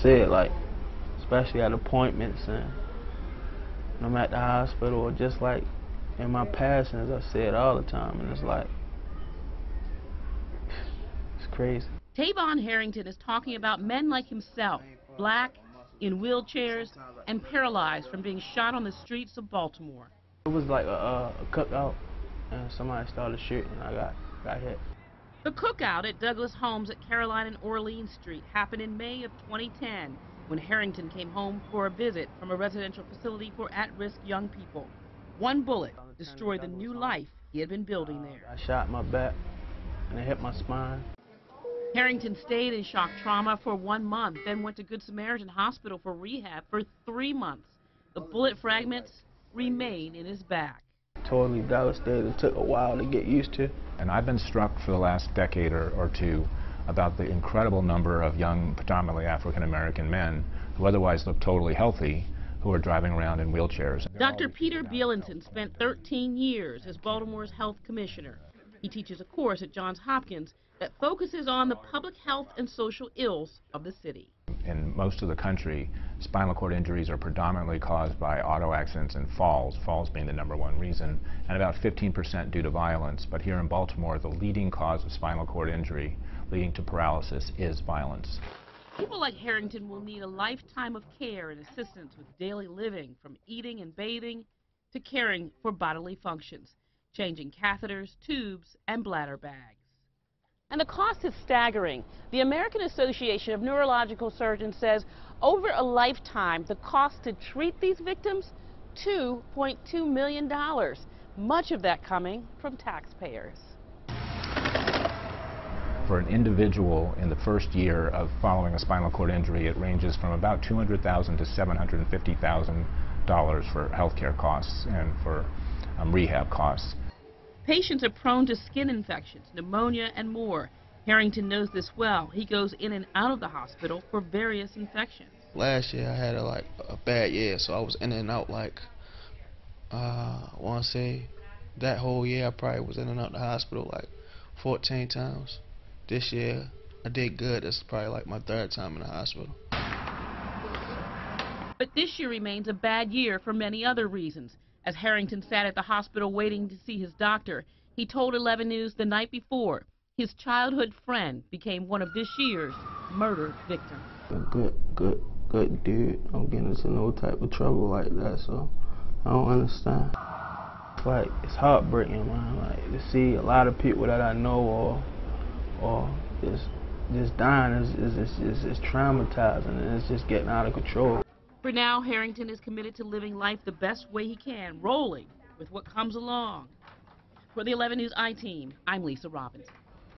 said, like, especially at appointments and when I'm at the hospital or just like in my passings, I say it all the time, and it's like, it's crazy. Tavon Harrington is talking about men like himself, black, in wheelchairs, and paralyzed from being shot on the streets of Baltimore. It was like a cookout, and somebody started shooting, and I got hit. The cookout at Douglas Homes at Caroline and Orleans Street happened in May of 2010 when Harrington came home for a visit from a residential facility for at-risk young people. One bullet destroyed the new life he had been building there. I shot my back, and it hit my spine. Harrington stayed in shock trauma for 1 month, then went to Good Samaritan Hospital for rehab for 3 months. The bullet fragments remain in his back. Totally devastated. It took a while to get used to. And I've been struck for the last decade or two about the incredible number of young, predominantly African-American men who otherwise look totally healthy, who are driving around in wheelchairs. Dr. Peter Bielenson spent 13 years as Baltimore's health commissioner. He teaches a course at Johns Hopkins that focuses on the public health and social ills of the city. In most of the country, spinal cord injuries are predominantly caused by auto accidents and falls being the #1 reason, and about 15% due to violence. But here in Baltimore, the leading cause of spinal cord injury leading to paralysis is violence. People like Harrington will need a lifetime of care and assistance with daily living, from eating and bathing to caring for bodily functions, changing catheters, tubes, and bladder bags. And the cost is staggering. The American Association of Neurological Surgeons says over a lifetime, the cost to treat these victims, $2.2 million, much of that coming from taxpayers. For an individual in the first year of following a spinal cord injury, it ranges from about $200,000 to $750,000 for healthcare costs and for rehab costs. Patients are prone to skin infections, pneumonia, and more. Harrington knows this well. He goes in and out of the hospital for various infections. Last year I had a bad year, so I was in and out I want to say that whole year I probably was in and out the hospital 14 times. This year I did good. This is probably my 3rd time in the hospital. But this year remains a bad year for many other reasons. As Harrington sat at the hospital waiting to see his doctor, he told 11 News the night before his childhood friend became one of this year's murder victims. A good dude. I don't get into no type of trouble like that, so I don't understand. It's heartbreaking, man. To see a lot of people that I know or just dying is traumatizing, and it's just getting out of control. For now, Harrington is committed to living life the best way he can, rolling with what comes along. For the 11 News I-Team, I'm Lisa Robinson.